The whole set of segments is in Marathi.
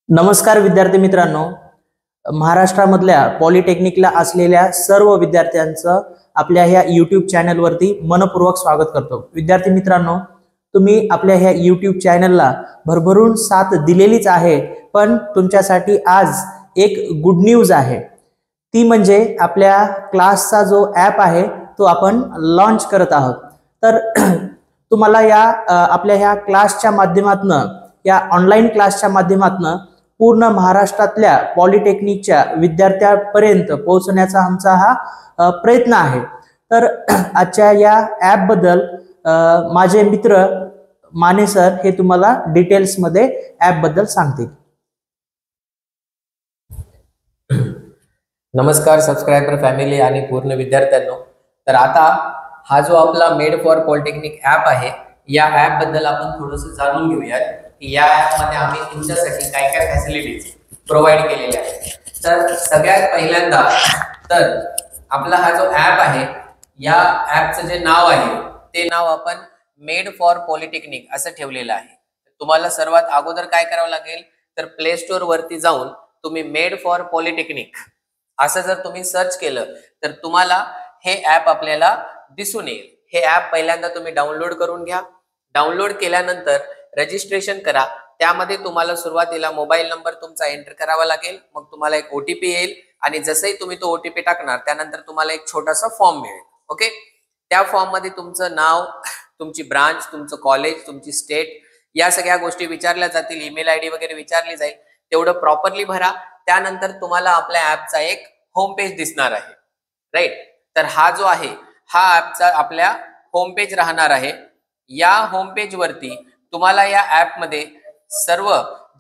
नमस्कार विद्यार्थी मित्रांनो, महाराष्ट्रामधल्या पॉलिटेक्निकला असलेल्या सर्व विद्यार्थ्यांचं आपल्या ह्या यूट्यूब चॅनलवरती मनपूर्वक स्वागत करतो। विद्यार्थी मित्रांनो, तुम्ही आपल्या ह्या यूट्यूब चॅनलला भरभरून साथ दिलेलीच आहे, पण तुमच्यासाठी आज एक गुड न्यूज आहे। ती म्हणजे आपल्या क्लासचा जो ॲप आहे तो आपण लॉन्च करत आहोत। तर तुम्हाला या आपल्या ह्या क्लासच्या माध्यमातून, या ऑनलाईन क्लासच्या माध्यमातून पूर्ण महाराष्ट्रातल्या पॉलिटेक्निकच्या विद्यार्थ्यांपर्यंत पोहोचण्याचा आमचा हा प्रयत्न आहे। तर आजच्या या ॲप बद्दल माझे मित्र माने सर हे तुम्हाला डिटेल्स मध्ये ॲप बद्दल सांगतील। नमस्कार सबस्क्रायबर फॅमिली आणि पूर्ण विद्यार्थ्यांनो। तर आता हा जो आपला मेड फॉर पॉलिटेक्निक ॲप आहे, या ॲप बद्दल आपण थोडंसं जाणून घेऊयात की या ॲप मध्ये आम्ही तुमच्यासाठी काय काय फॅसिलिटीज प्रोव्हाइड केलेल्या आहेत। तर सगळ्यात पहिल्यांदा तर आपला हा जो ॲप आहे, या ॲपचं जे नाव आहे ते नाव आपण मेड फॉर पॉलिटेक्निक असं ठेवलेलं आहे। तुम्हाला सर्वात अगोदर काय करावं लागेल, तर प्ले स्टोअर वरती जाऊन तुम्ही मेड फॉर पॉलिटेक्निक असं जर तुम्ही सर्च केलं तर तुम्हाला हे ॲप आपल्याला दिसून येईल। हे ॲप पहिल्यांदा तुम्ही डाउनलोड करून घ्या। डाउनलोड केल्यानंतर रजिस्ट्रेशन करा। त्यामध्ये तुम्हाला सुरुवातीला मोबाईल नंबर तुमचा एंटर करावा लागेल, मग तुम्हाला एक ओटीपी येईल आणि जसंही तुम्ही तो ओटीपी टाकणार त्यानंतर तुम्हाला एक छोटासा फॉर्म मिळेल। ओके, त्या फॉर्म मध्ये तुमचं नाव, तुमची ब्रांच, तुमचं कॉलेज, तुमची स्टेट या सगळ्या गोष्टी विचारल्या जातील, ईमेल आयडी वगैरे विचारली जाईल। तेवढं प्रॉपरली भरा। त्यानंतर तुम्हाला आपल्या ॲपचा एक होम पेज दिसणार आहे, राईट। तर हा जो आहे हा ॲपचा आपल्या होम पेज राहणार आहे। या होम पेज वरती तुम्हाला या ॲप मध्ये सर्व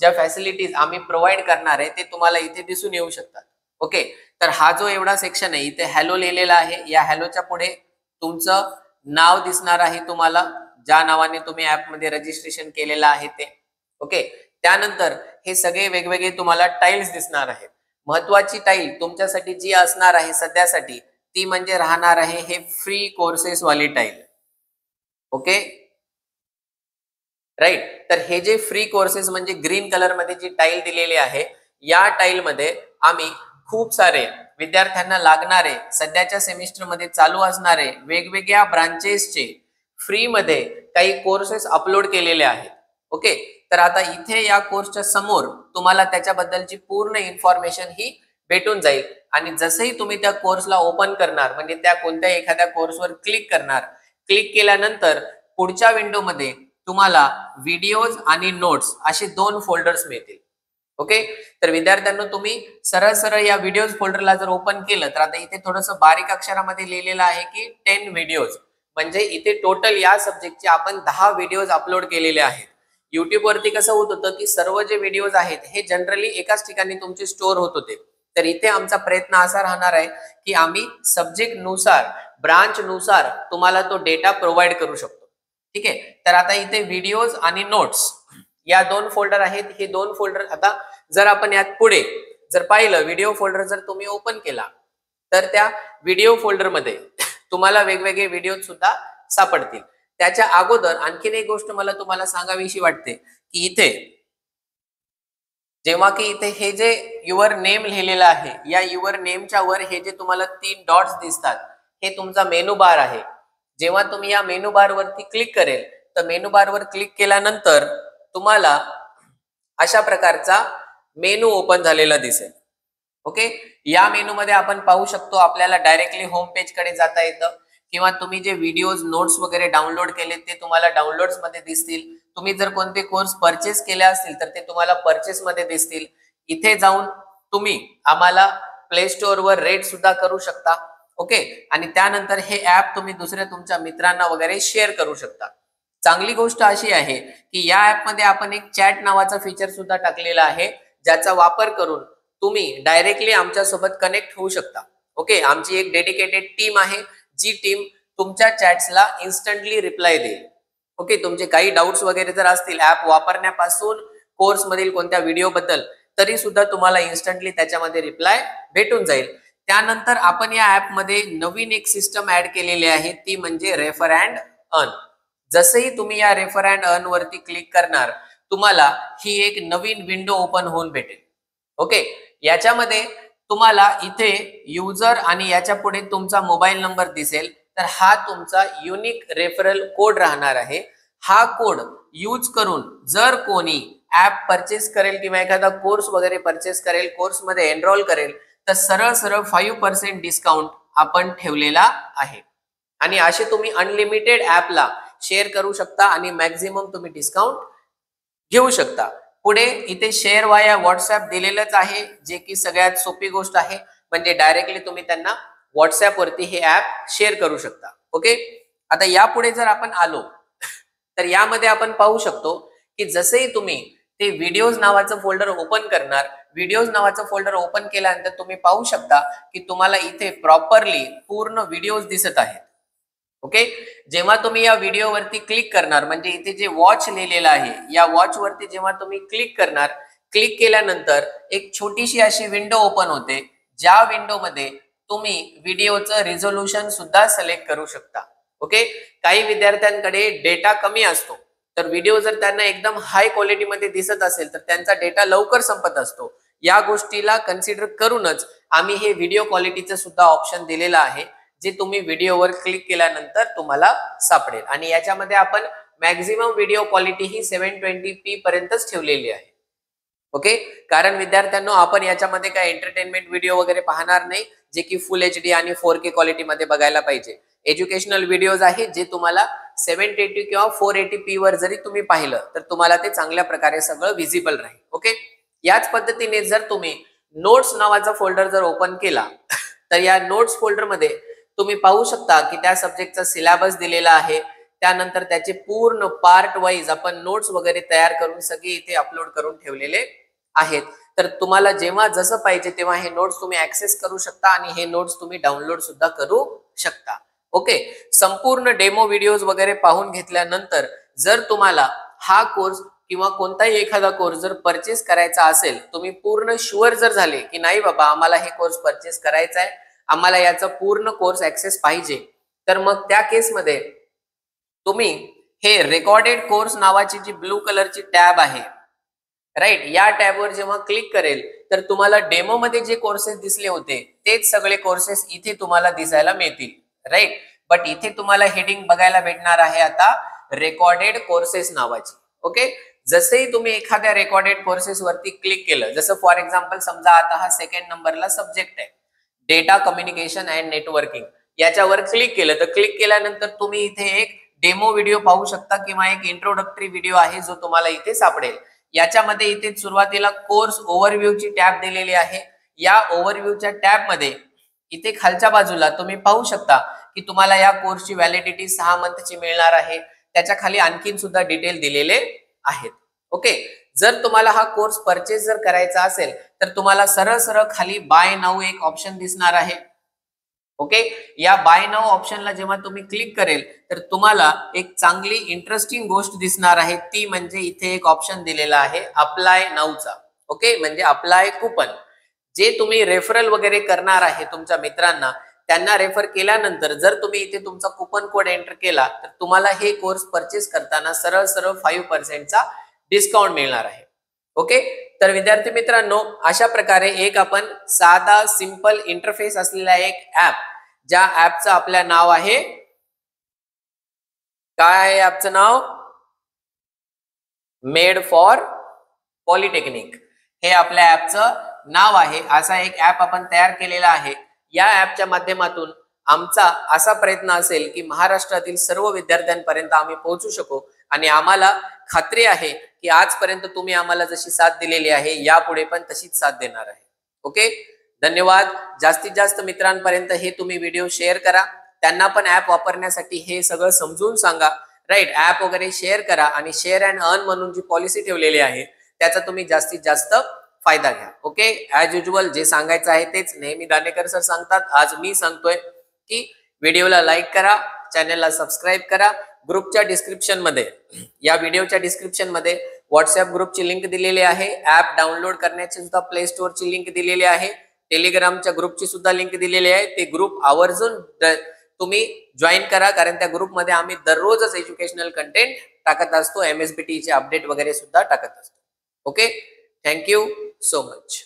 ज्या फॅसिलिटीज आम्ही प्रोव्हाइड करणार आहे ते तुम्हाला इथे दिसून येऊ शकतात। ओके, तर हा जो एवढा सेक्शन आहे इथे हॅलो लिहिलेला आहे। या हॅलोच्या पुढे तुमचं नाव दिसणार आहे, तुम्हाला ज्या नावाने तुम्ही ॲप मध्ये रजिस्ट्रेशन केलेलं आहे ते। ओके, त्यानंतर हे सगळे वेगवेगळे तुम्हाला टाइल्स दिसणार आहेत। महत्वाची टाइल तुमच्यासाठी जी असणार आहे सध्यासाठी ती म्हणजे राहणार आहे हे फ्री कोर्सेस वाली टाइल। Okay, right. तर हे जे फ्री कोर्सेस म्हणजे ग्रीन कलर मध्ये जी टाइल दिलेली आहे, या टाइल मध्ये आम्ही खूप सारे विद्यार्थ्यांना लागणारे सध्याच्या सेमिस्टर मध्ये चालू असणारे वेगवेगळ्या ब्रांचेसचे फ्री मध्ये काही कोर्सेस अपलोड केलेले आहेत। ओके, तर आता इथे या कोर्सच्या समोर तुम्हाला त्याच्याबद्दलची पूर्ण इन्फॉर्मेशन ही भेटून जाईल आणि जसंही तुम्ही त्या कोर्सला ओपन करणार म्हणजे त्या कोणत्या एखाद्या कोर्सवर क्लिक करणार, क्लिक केल्यानंतर पुढच्या विंडोमध्ये तुम्हाला व्हिडिओज आणि नोट्स असे दोन फोल्डर्स मिळतील। ओके, तर विद्यार्थ्यांनो तुम्ही सरळ सरळ या व्हिडिओज फोल्डरला जर ओपन केलं तर आता इथे थोडंसं बारीक अक्षरामध्ये लिहिलेलं आहे की 10 व्हिडिओज, म्हणजे इथे टोटल या सब्जेक्टचे आपण 10 व्हिडिओज अपलोड केलेले आहेत। युट्यूब वरती कसं होत होतं की सर्व जे व्हिडिओज आहेत हे जनरली एकाच ठिकाणी तुमचे स्टोअर होत होते, तर इथे आमचा प्रयत्न असा राहणार आहे की आम्ही सब्जेक्ट नुसार, ब्रांच नुसार तुम्हाला तो डेटा प्रोव्हाइड करू शकतो। ठीक आहे, तर आता इथे व्हिडिओज आणि नोट्स या दोन फोल्डर आहेत। हे दोन फोल्डर आता जर आपण यात पुढे जर पाहिलं, व्हिडिओ फोल्डर जर तुम्ही ओपन केला तर त्या व्हिडिओ फोल्डर मध्ये तुम्हाला वेगवेगळे व्हिडिओ सुद्धा सापडतील। त्याच्या अगोदर आणखीन एक गोष्ट मला तुम्हाला सांगावीशी वाटते की इथे जेव्हा की इथे हे जे युअर नेम लिहिलेलं आहे, या युअर नेमच्या वर हे जे तुम्हाला 3 डॉट्स दिसतात हे तुमचा मेनू बार आहे। जेव्हा तुम्ही या मेनू बार वरती क्लिक करेल तर मेनू बार वर क्लिक केल्यानंतर तुम्हाला अशा प्रकारचा मेनू ओपन झालेला दिसेल। ओके, या मेनू मध्ये आपण पाहू शकतो आपल्याला डायरेक्टली होम पेज कडे जाता येतं किंवा तुम्ही जे व्हिडिओज, नोट्स वगैरे डाउनलोड केले ते तुम्हाला डाउनलोड्स मध्ये दिसतील। तुम्ही जर कोणते कोर्स परचेस केले असतील तर ते तुम्हाला परचेस मध्ये दिसतील। इथे जाऊन तुम्ही आम्हाला प्ले स्टोअर वर रेट सुद्धा करू शकता। ओके, आणि त्यानंतर हे ॲप तुम्ही दुसऱ्या तुमच्या मित्रांना वगैरे शेअर करू शकता। चांगली गोष्ट अशी आहे की या ॲप मध्ये आपण एक चॅट नावाचा फीचर सुद्धा टाकलेला आहे, ज्याचा वापर करून तुम्ही डायरेक्टली आमच्या सोबत कनेक्ट होऊ शकता। ओके, आमची एक डेडिकेटेड टीम आहे जी टीम तुमच्या चॅट्सला इन्स्टंटली रिप्लाय देईल। ओके, तुमचे काही डाउट्स वगैरे जर असतील ॲप वापरण्यापासून कोर्स मधील कोणत्या व्हिडिओ बद्दल, तरी सुद्धा तुम्हाला इन्स्टंटली त्याच्यामध्ये रिप्लाय भेटून जाईल। त्यानंतर आपण या ॲप मध्ये नवीन एक सिस्टम ऍड केलेली आहे, ती म्हणजे रेफर अँड अर्न। जसंही तुम्ही या रेफर अँड अर्न वरती क्लिक करणार तुम्हाला ही एक नवीन विंडो ओपन होऊन भेटेल. ओके, याच्यामध्ये तुम्हाला इथे युजर आणि याच्या पुढे तुमचा मोबाईल नंबर दिसेल. तर हा तुमचा युनिक रेफरल कोड राहणार आहे. हा कोड यूज करून जर कोणी ऍप परचेस करेल किंवा एखादा कोर्स वगैरे परचेस करेल, कोर्समध्ये एनरोल करेल, तर सरळ सरळ 5% डिस्काउंट आपण ठेवलेला आहे. आणि असे तुम्ही अनलिमिटेड ऍपला शेअर करू शकता आणि मॅक्झिमम तुम्ही डिस्काउंट घेऊ शकता. पुढे इथे शेअर वाया व्हॉट्सअप दिलेलंच आहे, जे की सगळ्यात सोपी गोष्ट आहे. म्हणजे डायरेक्टली तुम्ही त्यांना व्हॉट्सअप वरती हे ऍप शेअर करू शकता. ओके, आता यापुढे जर आपण आलो तर यामध्ये आपण पाहू शकतो की जसेही तुम्ही ते व्हिडिओज नावाचं फोल्डर ओपन करणार, व्हिडिओज नावाचं फोल्डर ओपन केल्यानंतर तुम्ही पाहू शकता की तुम्हाला इथे प्रॉपरली पूर्ण व्हिडिओज दिसत आहेत. ओके, जेव्हा तुम्ही या व्हिडिओ वरती क्लिक करणार, म्हणजे इथे जे वॉच लिहिलेलं आहे, या वॉच वरती जेव्हा तुम्ही क्लिक करणार, क्लिक केल्यानंतर एक छोटीशी अशी विंडो ओपन होते, ज्या विंडो मध्ये तुम्ही व्हिडिओचं रिझोल्युशन सुद्धा सिलेक्ट करू शकता. ओके, काही विद्यार्थ्यांकडे डेटा कमी असतो, तर व्हिडिओ जर त्यांना एकदम हाय क्वालिटीमध्ये दिसत असेल तर त्यांचा डेटा लवकर संपत असतो. या गोष्टीला कन्सिडर करूनच आम्ही हे व्हिडिओ क्वालिटीचं सुद्धा ऑप्शन दिलेलं आहे, जे तुम्ही व्हिडिओवर क्लिक केल्यानंतर तुम्हाला सापडेल. आणि याच्यामध्ये आपण मॅक्झिमम व्हिडिओ क्वालिटी ही 720p पर्यंतच ठेवलेली आहे. ओके, कारण विद्यार्थ्यांनो आपण याच्यामध्ये काय एंटरटेनमेंट व्हिडिओ वगैरे पाहणार नाही, जे की फुल HD आणि 4K क्वालिटी मध्ये बघायला पाहिजे. एज्युकेशनल व्हिडिओज आहेत जे तुम्हाला 720 किंवा 480p वर जरी तुम्ही पाहिलं तर तुम्हाला ते चांगल्या प्रकारे सगळं व्हिजिबल राहील. ओके, याच पद्धतीने जर तुम्ही नोट्स नावाचा फोल्डर जर ओपन केला तर या नोट्स फोल्डर मध्ये तुम्ही पाहू शकता की त्या सब्जेक्टचा सिलेबस दिलेला आहे. त्यानंतर त्याचे पूर्ण पार्ट वाईज आपण नोट्स वगैरे तयार करून सगळे इथे अपलोड करून ठेवलेले आहेत. तर तुम्हाला जेव्हा जसं पाहिजे तेव्हा हे नोट्स तुम्ही ऍक्सेस करू शकता आणि हे नोट्स तुम्ही डाउनलोड सुद्धा करू शकता. ओके, संपूर्ण डेमो व्हिडिओज वगैरे पाहून घेतल्यानंतर जर तुम्हाला हा कोर्स किंवा कोणताही एखादा कोर्स जर परचेस करायचा असेल, तुम्ही पूर्ण शुअर जर झाले की नाही बाबा आम्हाला हे कोर्स परचेस करायचा आहे, आम्हाला याचा पूर्ण कोर्स ऍक्सेस पाहिजे, तर मग त्या केसमध्ये तुम्ही हे रेकॉर्डेड कोर्स नावाची जी ब्लू कलरची टॅब आहे, राईट, या टॅबवर जेव्हा क्लिक करेल तर तुम्हाला डेमो मध्ये जे कोर्सेस दिसले होते तेच सगळे कोर्सेस इथे तुम्हाला दिसायला मिळतील. राईट, बट इथे तुम्हाला हेडिंग बघायला भेटणार आहे आता रेकॉर्डेड कोर्सेस नावाची. ओके, जसेही तुम्ही एखाद्या रेकॉर्डेड कोर्सेस वरती क्लिक केलं, जसं फॉर एक्झाम्पल समजा आता हा 2nd नंबरला सब्जेक्ट आहे डेटा कम्युनिकेशन अँड नेटवर्किंग, याच्यावर क्लिक केलं तर क्लिक केल्यानंतर तुम्ही इथे एक डेमो व्हिडिओ पाहू शकता किंवा एक इंट्रोडक्टरी व्हिडिओ आहे जो तुम्हाला इथे सापडेल. याच्यामध्ये इथे सुरुवातीला कोर्स ओव्हरव्ह्यूची टॅब दिलेली आहे. या ओव्हरव्ह्यूच्या टॅब मध्ये इथे खालच्या बाजूला तुम्ही पाहू शकता की तुम्हाला या कोर्सची व्हॅलिडिटी 6 मंथची मिळणार आहे. त्याच्या खाली आणखीन सुद्धा डिटेल दिलेले आहेत. ओके, जर तुम्हाला हा कोर्स परचेस जर करायचा असेल तर तुम्हाला सरळ सरळ खाली बाय नाऊ एक ऑप्शन दिसणार आहे. ओके, या बाय नाऊ ऑप्शनला जेव्हा तुम्ही क्लिक करेल तर तुम्हाला एक चांगली इंटरेस्टिंग गोष्ट दिसणार आहे, ती म्हणजे इथे एक ऑप्शन दिलेला आहे अप्लाय नाऊचा. ओके, म्हणजे अप्लाय कुपन. जे तुम्ही रेफरल वगैरे करणार आहे तुमच्या मित्रांना, त्यांना रेफर केल्यानंतर जर तुम्ही इथे तुमचा कुपन कोड एंटर केला तर तुम्हाला हे कोर्स परचेस करताना सरळ सरळ 5% डिस्काउंट मिळणार आहे. ओके, तर विद्यार्थी मित्रांनो, अशा प्रकारे एक आपण साधा सिंपल इंटरफेस असलेला एक ऍप, ज्या ऍपचं आपलं नाव आहे, काय आहे ऍपचं नाव? मेड फॉर पॉलिटेक्निक हे आपल्या ऍपचं नाव आहे. असा एक ऍप आपण तयार केलेला आहे. या ऍपच्या माध्यमातून आमचा असा प्रयत्न असेल की महाराष्ट्रातील सर्व विद्यार्थ्यांपर्यंत आम्ही पोहोचू शकू आणि आम्हाला खात्री आहे की आजपर्यंत तुम्ही आम्हाला जशी साथ दिलेली आहे यापुढे पण तशीच साथ देणार आहे. ओके, धन्यवाद. जास्तीत जास्त मित्रांपर्यंत हे तुम्ही व्हिडिओ शेअर करा, त्यांना पण ऍप वापरण्यासाठी हे सगळं समजून सांगा. राईट, ऍप वगैरे शेअर करा आणि शेअर अँड अर्न म्हणून जी पॉलिसी ठेवलेली आहे त्याचा तुम्ही जास्तीत जास्त फायदा घ्या. ओके, ऍज युजुअल जे सांगायचं आहे तेच नेहमी दानेकर सर सांगतात, आज मी सांगतोय की व्हिडिओला लाईक करा, चॅनलला सबस्क्राईब करा. ग्रुपच्या डिस्क्रिप्शन मध्ये, या व्हिडिओच्या डिस्क्रिप्शन मध्ये व्हॉट्सअप ग्रुपची लिंक दिलेली आहे, ऍप डाउनलोड करण्याची सुद्धा प्ले स्टोअरची लिंक दिलेली आहे, टेलिग्रामच्या ग्रुपची सुद्धा लिंक दिलेली आहे. ते ग्रुप आवर्जून तुम्ही जॉईन करा, कारण त्या ग्रुपमध्ये आम्ही दररोजच एज्युकेशनल कंटेंट टाकत असतो, MSBT चे अपडेट वगैरे सुद्धा टाकत असतो. Okay, thank you so much.